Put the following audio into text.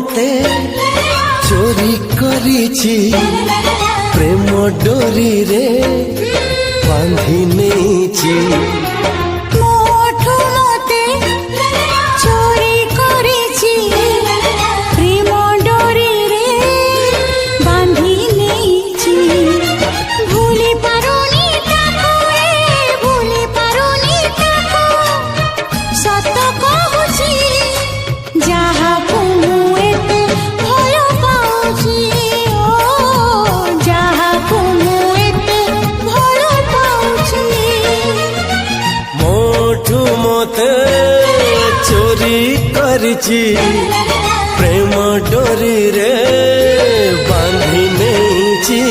মতে চোরি করিছি প্রেম ডোরি রে বাঁধি নেইছি মোঠু মতে চোরি করেছি প্রেম ডোরি রে বাঁধি নেইছি ভুলি পারুনি তাকু ভুলি পারুনি তাকু সত কহুছি যাহাকু মু এতে ভাল পাউছি ও যাহাকু মু এতে ভাল পাউছি মোঠু মতে চোরি করিছি প্রেম ডোরি রে বাঁধি নেইছি